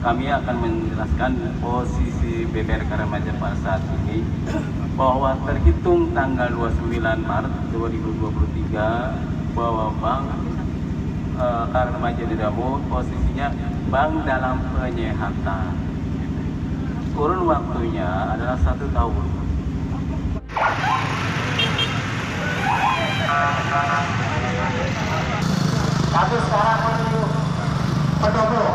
kami akan menjelaskan posisi BPRK Remaja pada saat ini, bahwa terhitung tanggal 29 Maret 2023 bahwa Bank Remaja di Damo posisinya bank dalam penyehatan. Kurun waktunya adalah 1 tahun. Kami sekarang menuju Pendopo.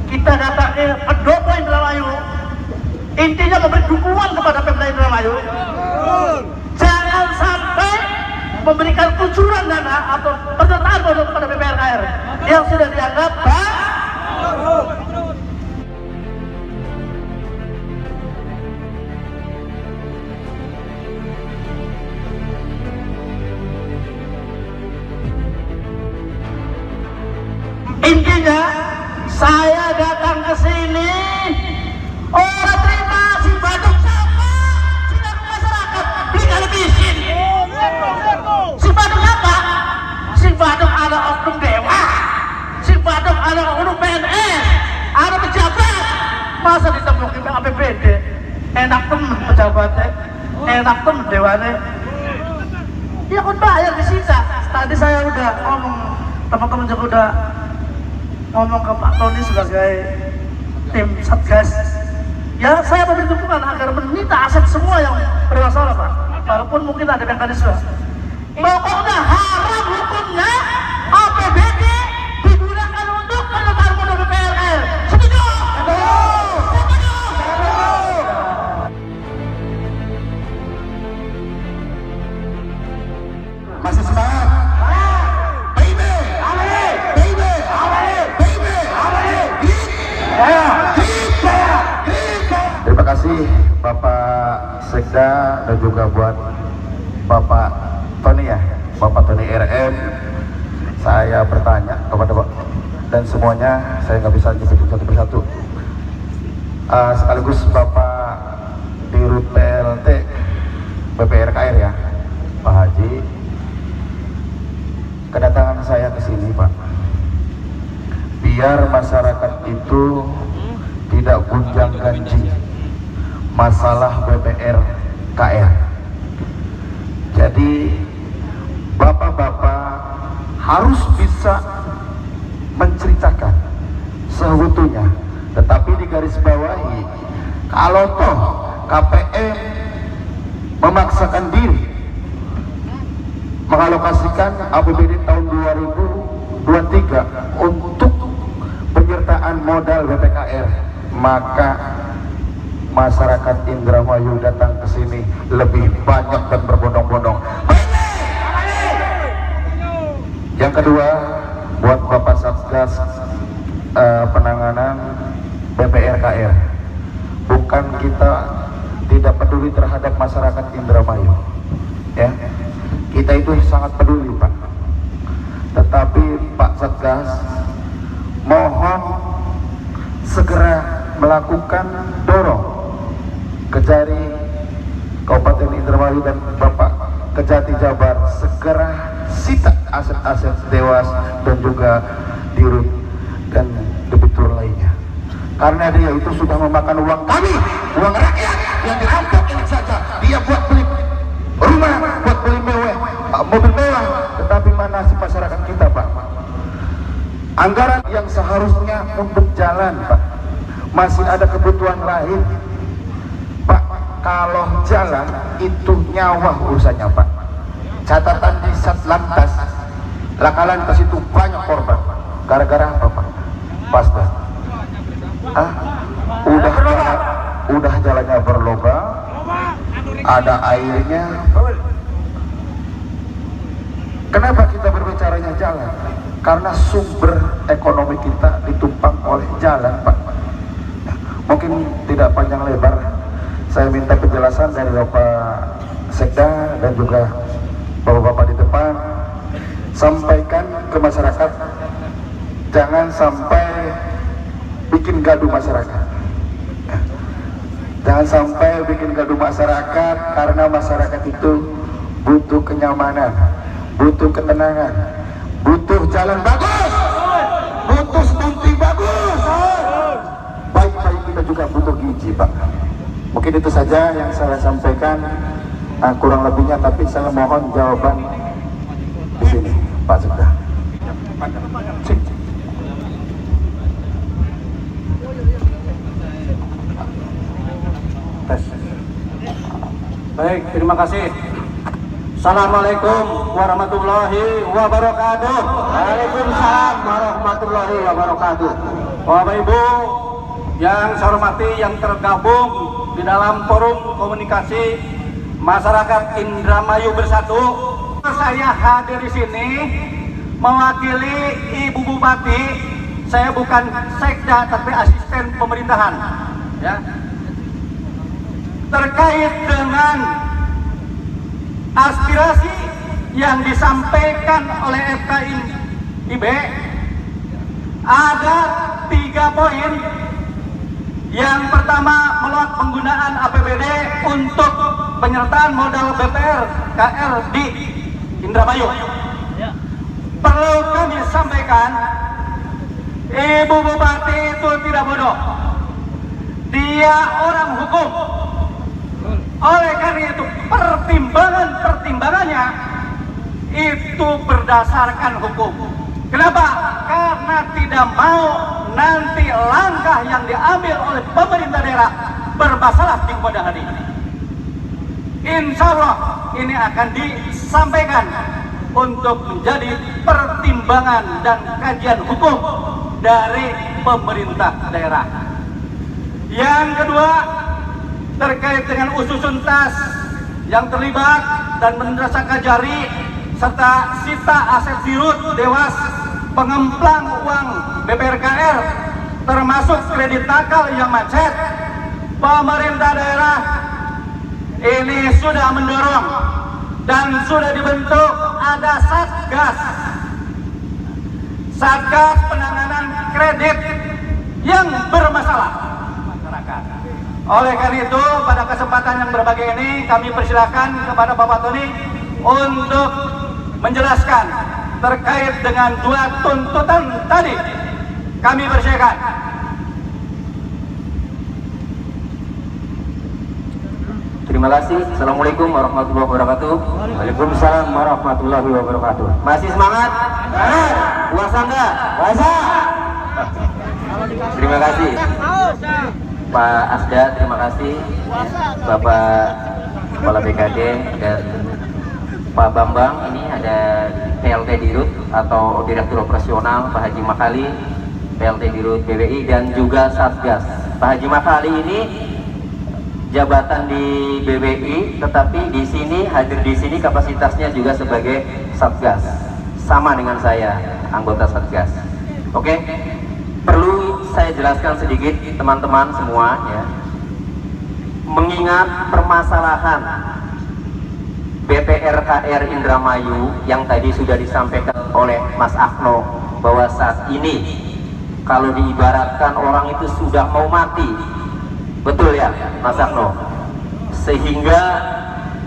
Kita datang ke Pendopo Indramayu, intinya memberi dukungan kepada Pemda Indramayu. Jangan sampai memberikan kucuran dana atau penyertaan bodoh kepada BPRKR yang sudah dianggap intinya. Saya datang ke sini, orang terima si Badung siapa? Si Badung masyarakat, beli kali miskin. Si Badung apa? Si Badung ada oknum dewa, si Badung ada oknum PNS, ada pejabat. Masa ditemukan APBD? Enak temen pejabatnya, enak temen dewane. Ya kan bayar disita. Tadi saya udah ngomong, teman-teman juga udah ngomong ke Pak Tony sebagai tim Satgas. Ya saya memberi dukungan agar menyita aset semua yang bermasalah Pak. Walaupun mungkin ada mekanisme. Pokoknya haram hukumnya APBD digunakan untuk penyelenggaraan modal BPRKR. Setuju? Setuju? Masih semangat? Terima kasih Bapak Sekda dan juga buat Bapak Tony ya, Bapak Tony RM. Saya bertanya kepada Bapak dan semuanya saya nggak bisa nyebutin satu persatu. Sekaligus Bapak Dirut PLT BPRKR ya, Pak Haji. Kedatangan saya ke sini Pak, biar masyarakat itu tidak gunjang ganjing masalah BPRKR. Jadi bapak-bapak harus bisa menceritakan seutuhnya, tetapi digarisbawahi kalau toh KPM memaksakan diri mengalokasikan APBD tahun 2023 untuk penyertaan modal BPKR, maka masyarakat Indramayu datang ke sini lebih banyak dan berbondong-bondong. Yang kedua, buat Bapak Satgas penanganan BPRKR, bukan kita tidak peduli terhadap masyarakat Indramayu, ya, kita itu sangat peduli Pak. Tetapi Pak Satgas, mohon segera melakukan dorong Kejari Kabupaten Indramayu dan Bapak Kejati Jabar segera sita aset-aset Dewas dan juga Dirut dan debitur lainnya, karena dia itu sudah memakan uang kami, uang rakyat yang dirampok ini saja. Dia buat beli rumah, buat beli mobil mewah, tetapi mana si masyarakat kita Pak? Anggaran yang seharusnya untuk jalan Pak, masih ada kebutuhan lain Pak. Kalau jalan itu nyawa urusannya Pak. Catatan di Satlantas Lakalan ke situ banyak korban. Gara-gara apa Pak? Pasta. Udah jalannya berlubang, ada airnya. Kenapa kita berbicaranya jalan? karena sumber ekonomi kita ditumpang oleh jalan, Pak. Mungkin tidak panjang lebar, saya minta penjelasan dari Bapak Sekda dan juga Bapak-bapak di depan. Sampaikan ke masyarakat, jangan sampai bikin gaduh masyarakat. Jangan sampai bikin gaduh masyarakat, karena masyarakat itu butuh kenyamanan, butuh ketenangan, butuh jalan bagus, butuh sepunti bagus. Baik-baik kita juga butuh gizi, Pak. Mungkin itu saja yang saya sampaikan, kurang lebihnya, tapi saya mohon jawaban di sini, Pak Sekda. Baik, terima kasih. Assalamualaikum warahmatullahi wabarakatuh. Waalaikumsalam warahmatullahi wabarakatuh. Bapak Ibu yang saya hormati, yang tergabung di dalam forum komunikasi masyarakat Indramayu Bersatu, saya hadir di sini mewakili Ibu Bupati. Saya bukan sekda tapi asisten pemerintahan, ya. Terkait dengan aspirasi yang disampaikan oleh FKIB, ada 3 poin. Yang pertama, menolak penggunaan APBD untuk penyertaan modal BPR KR di Indramayu. Perlu kami sampaikan, Ibu Bupati itu tidak bodoh, dia orang hukum. Oleh karena itu pertimbangannya itu berdasarkan hukum. Kenapa? Karena tidak mau nanti langkah yang diambil oleh pemerintah daerah bermasalah di kemudian hari ini. Insya Allah ini akan disampaikan untuk menjadi pertimbangan dan kajian hukum dari pemerintah daerah. Yang kedua, terkait dengan usus tuntas yang terlibat dan Mendesa Kajari serta sita aset Dirut Dewas pengemplang uang BPRKR termasuk kredit nakal yang macet, pemerintah daerah ini sudah mendorong dan sudah dibentuk ada Satgas penanganan kredit yang bermasalah masyarakat. Oleh karena itu, pada kesempatan yang berbahagia ini kami persilakan kepada Bapak Tony untuk menjelaskan terkait dengan 2 tuntutan tadi. Kami persilakan. Terima kasih. Assalamualaikum warahmatullahi wabarakatuh. Waalaikumsalam warahmatullahi wabarakatuh. Masih semangat? Puasa enggak? Puasa. Terima kasih Pak Asda, terima kasih Bapak Kepala BKD dan Pak Bambang. Ini ada PLT Dirut atau Direktur Operasional Pak Haji Makali, PLT Dirut BWI, dan juga Satgas. Pak Haji Makali ini jabatan di BWI, tetapi di sini hadir di sini kapasitasnya juga sebagai Satgas, sama dengan saya, anggota Satgas. Oke, perlu saya jelaskan sedikit teman-teman semua, ya. Mengingat permasalahan BPRKR Indramayu yang tadi sudah disampaikan oleh Mas Akno, bahwa saat ini kalau diibaratkan orang itu sudah mau mati. Betul ya Mas Akno? Sehingga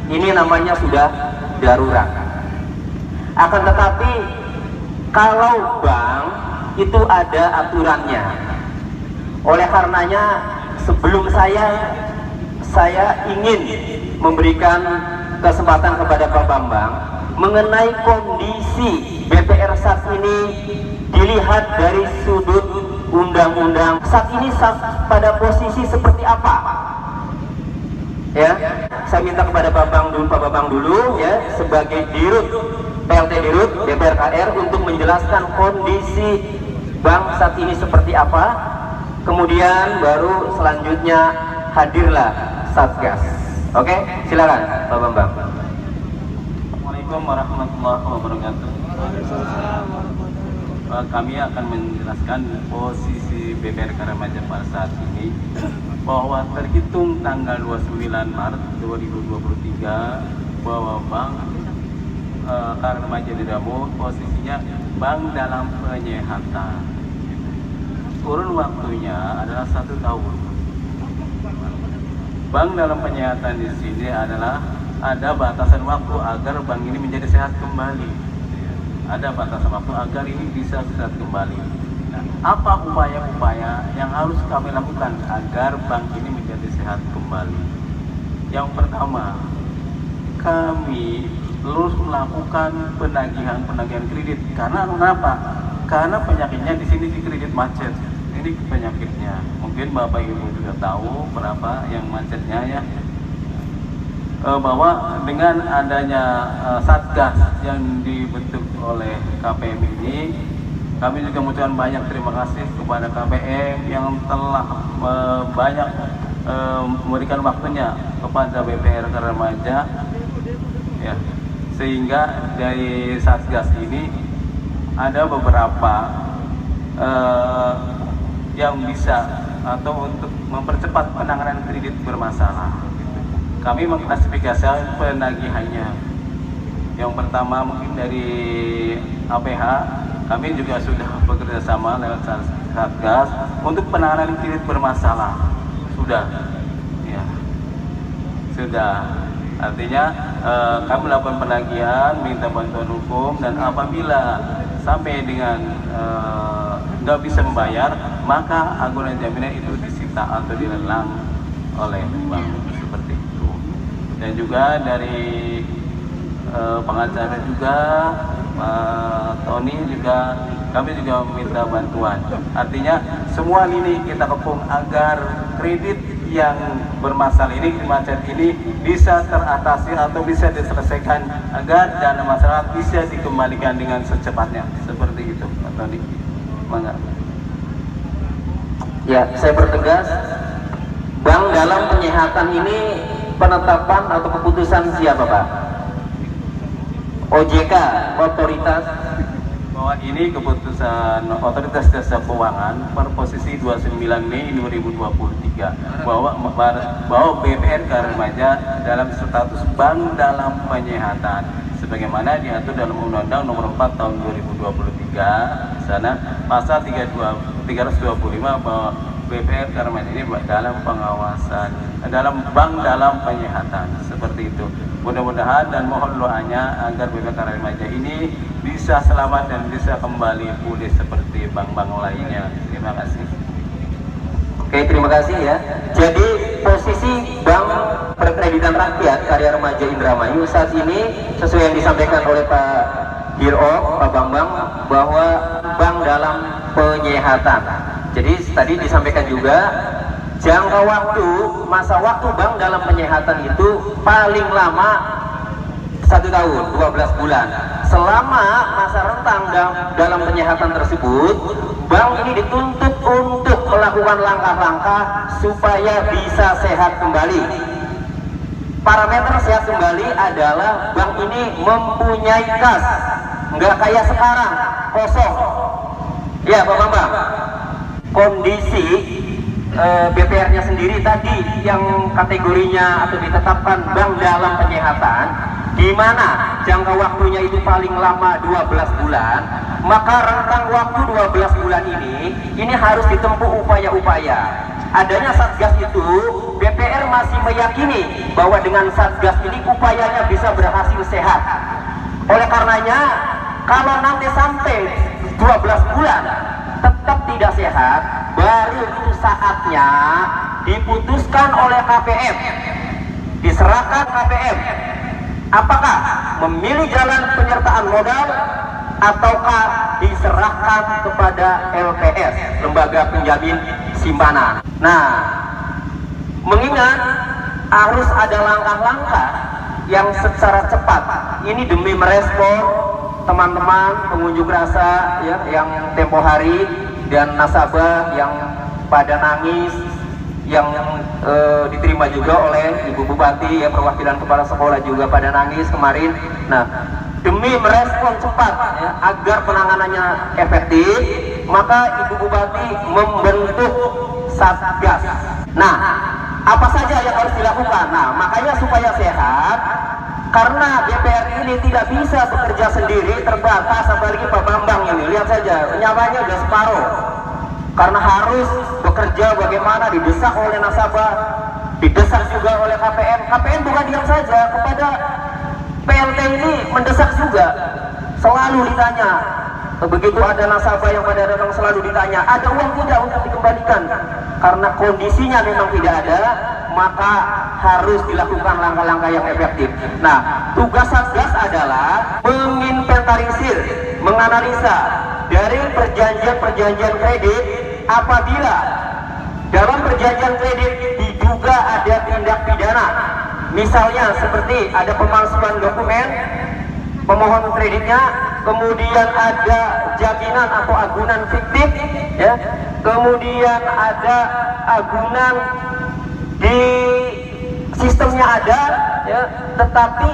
ini namanya sudah darurat. Akan tetapi kalau bank itu ada aturannya. Oleh karenanya sebelum saya ingin memberikan kesempatan kepada Pak Bambang mengenai kondisi BPR saat ini dilihat dari sudut undang-undang. Saat ini pada posisi seperti apa? Ya, saya minta kepada Pak Bambang dulu ya, sebagai Dirut PLT Dirut BPRKR untuk menjelaskan kondisi bank saat ini seperti apa. Kemudian baru selanjutnya hadirlah Satgas. Oke, silakan Pak Bambang. Assalamualaikum warahmatullahi wabarakatuh. kami akan menjelaskan posisi BPRK Remaja pada saat ini bahwa terhitung tanggal 29 Maret 2023 bahwa Bank Karya Remaja di Damo posisinya bank dalam penyehatan. Kurun waktunya adalah 1 tahun. Bank dalam penyehatan di sini adalah ada batasan waktu agar bank ini menjadi sehat kembali. Ada batasan waktu agar ini bisa sehat kembali. Nah, apa upaya-upaya yang harus kami lakukan agar bank ini menjadi sehat kembali? Yang pertama, kami terus melakukan penagihan kredit. Karena kenapa? Karena penyakitnya di sini di kredit macet. Ini penyakitnya. Mungkin Bapak Ibu juga tahu berapa yang macetnya ya. Bahwa dengan adanya Satgas yang dibentuk oleh KPM ini, kami juga mengucapkan banyak terima kasih kepada KPM yang telah banyak memberikan waktunya kepada BPRK Remaja ya, sehingga dari Satgas ini ada beberapa yang bisa atau untuk mempercepat penanganan kredit bermasalah. Kami mengklasifikasikan penagihannya. Yang pertama mungkin dari APH, kami juga sudah bekerja sama lewat Satgas untuk penanganan kredit bermasalah. Sudah, ya, sudah. Artinya kami melakukan penagihan, minta bantuan hukum, dan apabila sampai dengan nggak bisa membayar, maka agunan jaminan itu disita atau dilelang oleh bank, seperti itu. Dan juga dari pengacara juga Tony juga kami juga meminta bantuan. Artinya semua ini kita kepung agar kredit yang bermasalah ini, macet ini bisa teratasi atau bisa diselesaikan agar dana masyarakat bisa dikembalikan dengan secepatnya. Seperti itu, Pak Tony. Mangga. Ya, saya pertegas, bank dalam penyehatan ini penetapan atau keputusan siapa, Pak? OJK, otoritas. Bahwa ini keputusan Otoritas Jasa Keuangan per posisi 29 Mei 2023 bahwa BPRK Remaja dalam status bank dalam penyehatan sebagaimana diatur dalam Undang-Undang Nomor 4 Tahun 2023 di sana pasal 325 bahwa BPRK Remaja ini dalam pengawasan dalam bank dalam penyehatan, seperti itu. Mudah-mudahan dan mohon doanya agar BPRK Remaja ini bisa selamat dan bisa kembali pulih seperti bank-bank lainnya. Terima kasih. Oke, terima kasih ya. Jadi posisi Bank Perkreditan Rakyat Karya Remaja Indramayu saat ini sesuai yang disampaikan oleh Pak Dir'o, Pak Bambang, bahwa bank dalam penyehatan. Jadi tadi disampaikan juga jangka waktu, masa waktu bank dalam penyehatan itu paling lama 1 tahun, 12 bulan. Selama masa rentang dalam penyehatan tersebut, bank ini dituntut untuk melakukan langkah-langkah supaya bisa sehat kembali. Parameter sehat kembali adalah bank ini mempunyai kas, nggak kayak sekarang kosong. Ya, Pak Bambang, kondisi BPR-nya sendiri tadi yang kategorinya atau ditetapkan bank dalam penyehatan, di mana jangka waktunya itu paling lama 12 bulan, maka rentang waktu 12 bulan ini harus ditempuh upaya-upaya. Adanya Satgas itu, BPR masih meyakini bahwa dengan Satgas ini upayanya bisa berhasil sehat. Oleh karenanya, kalau nanti sampai 12 bulan tetap tidak sehat, baru itu saatnya diputuskan oleh KPM, diserahkan KPM. Apakah memilih jalan penyertaan modal ataukah diserahkan kepada LPS, Lembaga Penjamin Simpanan. Nah, mengingat harus ada langkah-langkah yang secara cepat ini demi merespon teman-teman pengunjuk rasa ya, yang tempo hari dan nasabah yang pada nangis, yang diterima juga oleh Ibu Bupati ya, perwakilan kepala sekolah juga pada nangis kemarin. Nah, demi merespon cepat ya, agar penanganannya efektif, maka Ibu Bupati membentuk Satgas. Nah, apa saja yang harus dilakukan? Nah, makanya supaya sehat, karena DPR ini tidak bisa bekerja sendiri, terbatas, apalagi Pak Bambang ini, lihat saja, nyawanya udah separuh. Karena harus bekerja bagaimana, didesak oleh nasabah, didesak juga oleh KPN. KPN bukan diam saja, kepada PLT ini mendesak juga. Selalu ditanya, begitu ada nasabah yang pada datang selalu ditanya, ada uang tidak untuk dikembalikan? Karena kondisinya memang tidak ada, maka harus dilakukan langkah-langkah yang efektif. Nah, tugas Satgas adalah menginventarisir, menganalisa dari perjanjian-perjanjian kredit. Apabila dalam perjanjian kredit diduga ada tindak pidana, misalnya seperti ada pemalsuan dokumen pemohon kreditnya, kemudian ada jaminan atau agunan fiktif, ya, kemudian ada agunan di sistemnya ada, ya, tetapi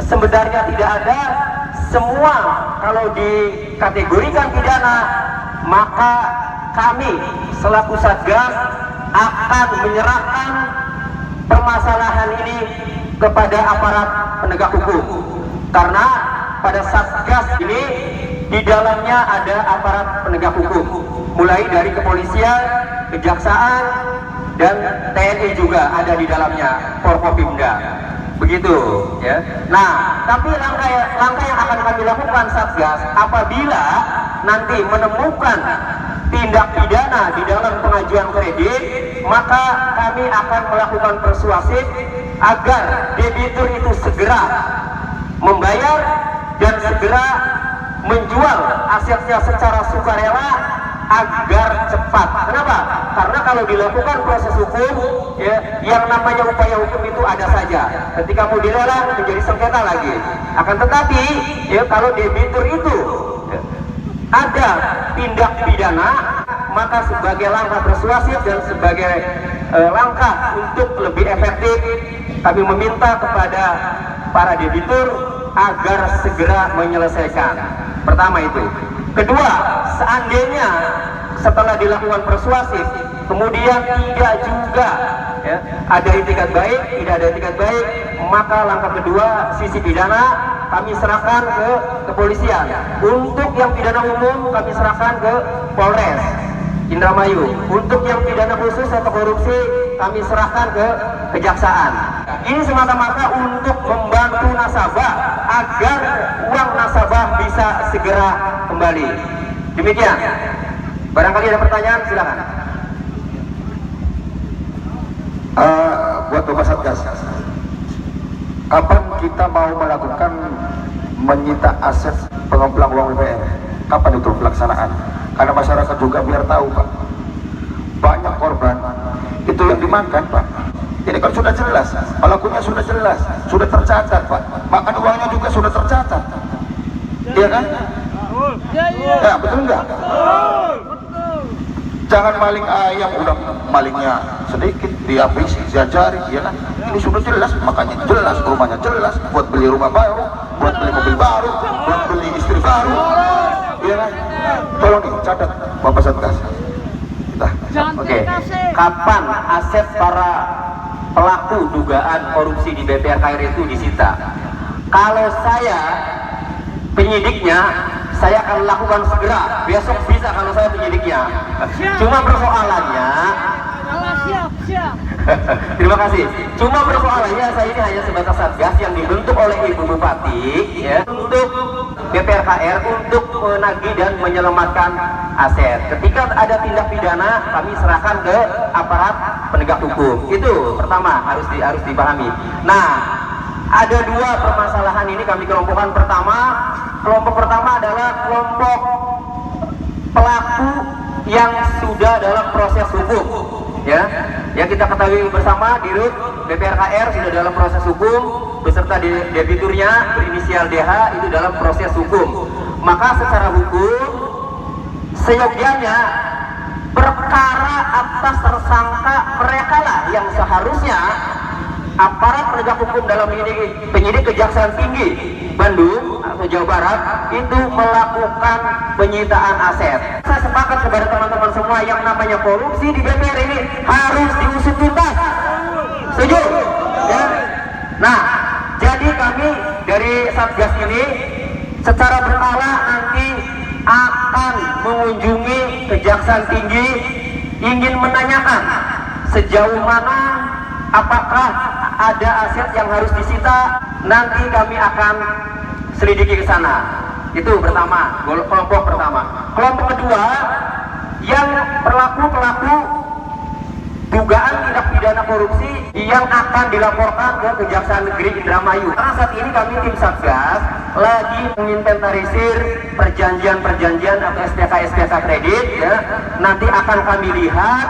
sebenarnya tidak ada. Semua kalau dikategorikan pidana, maka kami selaku Satgas akan menyerahkan permasalahan ini kepada aparat penegak hukum. Karena pada Satgas ini di dalamnya ada aparat penegak hukum, mulai dari kepolisian, kejaksaan, dan TNI juga ada di dalamnya, Forkopimda. Begitu, ya. Nah, tapi langkah yang akan kami lakukan Satgas apabila nanti menemukan tindak pidana di dalam pengajuan kredit, maka kami akan melakukan persuasif agar debitur itu segera membayar dan segera menjual asetnya secara sukarela agar cepat. Kenapa? Karena kalau dilakukan proses hukum, ya, yang namanya upaya hukum itu ada saja. Ketika mau dilelang menjadi sengketa lagi. Akan tetapi, ya, kalau debitur itu ya, ada tindak pidana, maka sebagai langkah persuasif dan sebagai langkah untuk lebih efektif, kami meminta kepada para debitur agar segera menyelesaikan. Pertama itu. Kedua, seandainya setelah dilakukan persuasif, kemudian tidak juga, ya, ada itikat baik, tidak ada itikat baik, maka langkah kedua, sisi pidana kami serahkan ke kepolisian. Untuk yang pidana umum kami serahkan ke Polres Indramayu. Untuk yang pidana khusus atau korupsi kami serahkan ke kejaksaan. Ini semata-mata untuk membantu nasabah agar uang nasabah bisa segera kembali. Demikian. Barangkali ada pertanyaan, silakan. Buat Bapak Satgas, kapan kita mau melakukan menyita aset pengemplang uang BPR? Kapan itu pelaksanaan? Karena masyarakat juga biar tahu, Pak, banyak korban itu yang dimakan, Pak. Ini kan sudah jelas, pelakunya sudah jelas, sudah tercatat, Pak. Makan uangnya juga sudah tercatat, iya kan? Ya, betul nggak? Jangan maling ayam, udah malingnya sedikit, dihabisi, diajari, ya kan? Ini sudah jelas, makanya jelas, rumahnya jelas, buat beli rumah baru, buat beli mobil baru, buat beli istri baru, ya kan? Tolong dicatat, Bapak Satgas. Oke. Kapan aset para pelaku dugaan korupsi di BPR KR itu disita? Kalau saya penyidiknya, saya akan lakukan segera. Besok bisa kalau saya penyidiknya. Cuma persoalannya, terima kasih. Cuma persoalannya saya ini hanya sebatas Satgas yang dibentuk oleh Ibu Bupati, ya, untuk BPR KR untuk menagih dan menyelamatkan aset. Ketika ada tindak pidana, kami serahkan ke aparat penegak hukum. Itu pertama harus dipahami. Nah, ada dua permasalahan ini kami kelompokkan. Kelompok pertama adalah kelompok pelaku yang sudah dalam proses hukum, ya. Yang kita ketahui bersama di RUT BPR KR sudah dalam proses hukum beserta debiturnya berinisial DH itu dalam proses hukum. Maka secara hukum seyogianya perkara atas tersangka mereka lah yang seharusnya aparat penegak hukum dalam ini penyidik Kejaksaan Tinggi Bandung atau atau Jawa Barat itu melakukan penyitaan aset. Saya sepakat kepada teman-teman semua yang namanya korupsi di BPR ini harus diusut tuntas. Setuju? Ya. Nah, jadi kami dari Satgas ini secara berkala nanti akan mengunjungi Kejaksaan Tinggi, ingin menanyakan sejauh mana, apakah ada aset yang harus disita. Nanti kami akan selidiki ke sana. Itu pertama, kelompok pertama. Kelompok kedua, yang pelaku dugaan tindak pidana korupsi yang akan dilaporkan ke Kejaksaan Negeri Indramayu. Karena saat ini kami tim Satgas lagi menginventarisir perjanjian atau SPK kredit, ya. Nanti akan kami lihat,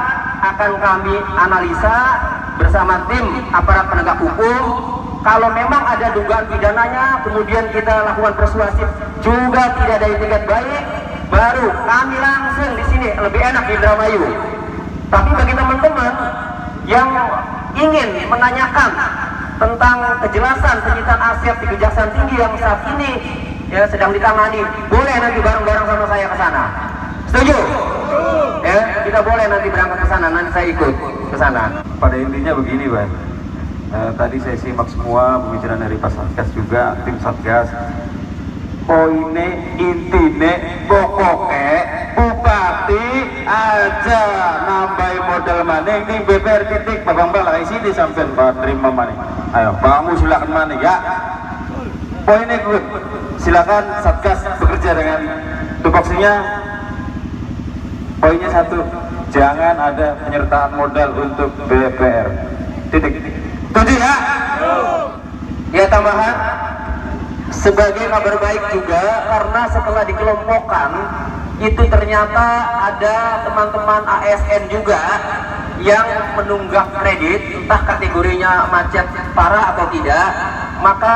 akan kami analisa bersama tim aparat penegak hukum. Kalau memang ada dugaan pidananya, kemudian kita lakukan persuasif juga tidak ada etikat baik, baru kami langsung di sini, lebih enak di Indramayu. Tapi bagi teman-teman yang ingin menanyakan tentang kejelasan penyitaan aset di Kejaksaan Tinggi yang saat ini ya sedang ditangani, boleh nanti bareng-bareng sama saya ke sana. Setuju? Ya, kita boleh nanti berangkat ke sana, nanti saya ikut ke sana. Pada intinya begini, Bang. Tadi saya simak semua pembicaraan dari Pak Satgas juga, tim Satgas. Poine intine pokoknya bupati aja nambahin modal maning nih BPR titik babang bala sini sampai terima maning. Ayo, kamu silakan maning ya. Poinnya good. Silakan Satgas bekerja dengan tupoksinya. Poinnya satu, jangan ada penyertaan modal untuk BPR. Titik. Setuju ya? Ya, tambahan sebagai kabar baik juga, karena setelah dikelompokkan itu ternyata ada teman-teman ASN juga yang menunggak kredit, entah kategorinya macet parah atau tidak. Maka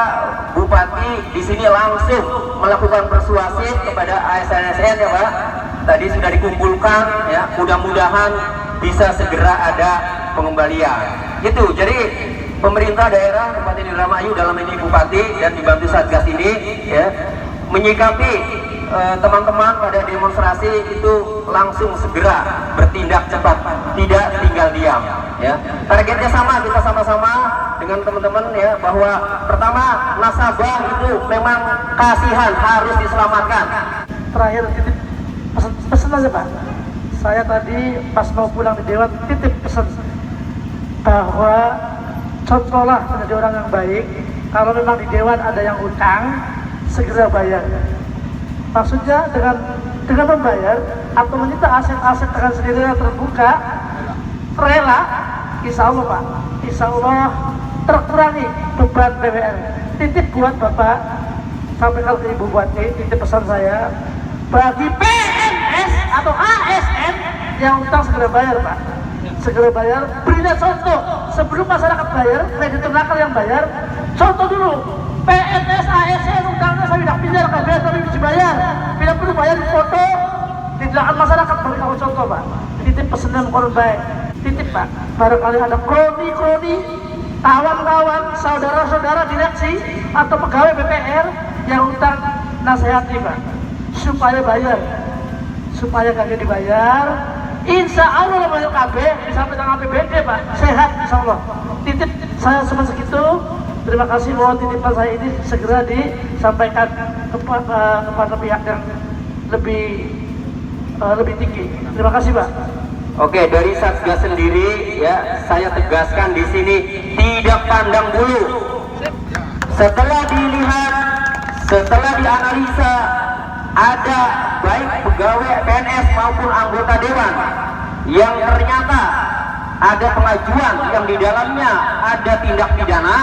Bupati di sini langsung melakukan persuasif kepada ASN ya Pak. Tadi sudah dikumpulkan ya, mudah-mudahan bisa segera ada pengembalian. Itu jadi pemerintah daerah Kabupaten Indramayu, dalam ini Bupati dan dibantu Satgas ini ya, menyikapi teman-teman pada demonstrasi itu langsung segera bertindak cepat, tidak tinggal diam ya. Targetnya sama, kita sama-sama dengan teman-teman ya, bahwa pertama nasabah itu memang kasihan, harus diselamatkan. Terakhir titip pesan aja Pak. Saya tadi pas mau pulang di Dewan titip pesan bahwa contohlah menjadi orang yang baik. Kalau memang di Dewan ada yang utang, segera bayar. Maksudnya dengan membayar atau menyita aset-aset dengan sendirinya terbuka, rela, insya Allah Pak, insya Allah terkurangi beban BPR. Titip buat Bapak, sampaikan ke Ibu Bupati, titip pesan saya, bagi PNS atau ASN yang utang segera bayar Pak. Segera bayar, berilah contoh sebelum masyarakat bayar, kreditur nakal yang bayar, contoh dulu. PNS, ASN utangnya saya tidak pindah ke BPR tapi bisa bayar, tidak perlu bayar di foto, tindakan masyarakat beri kamu contoh Pak. Titip pesanan koran baik, titip Pak. Barangkali ada kroni-kroni, kawan-kawan, saudara-saudara direksi atau pegawai BPR yang utang, nasihati Pak, supaya bayar, supaya kagak dibayar. Insya Allah bayar KB sampai dengan APBD Pak, sehat insya Allah. Titip saya cuma segitu. Terima kasih, mohon titipan saya ini segera disampaikan kepada pihak yang lebih tinggi. Terima kasih Pak. Oke, dari Satgas sendiri ya, saya tegaskan di sini tidak pandang bulu. Setelah dilihat, setelah dianalisa, ada baik pegawai PNS maupun anggota dewan yang ternyata ada pengajuan yang di dalamnya ada tindak pidana,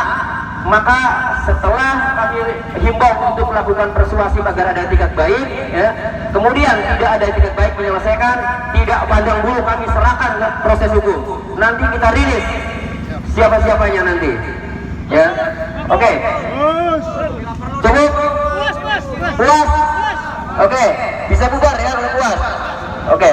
maka setelah kami himbau untuk melakukan persuasi agar ada etikat baik ya, kemudian tidak ada etikat baik menyelesaikan, tidak pandang bulu, kami serahkan ke proses hukum. Nanti kita rilis siapa-siapanya nanti ya. Oke. Cukup? Puas? Oke, bisa bubar ya kalau puas. Oke.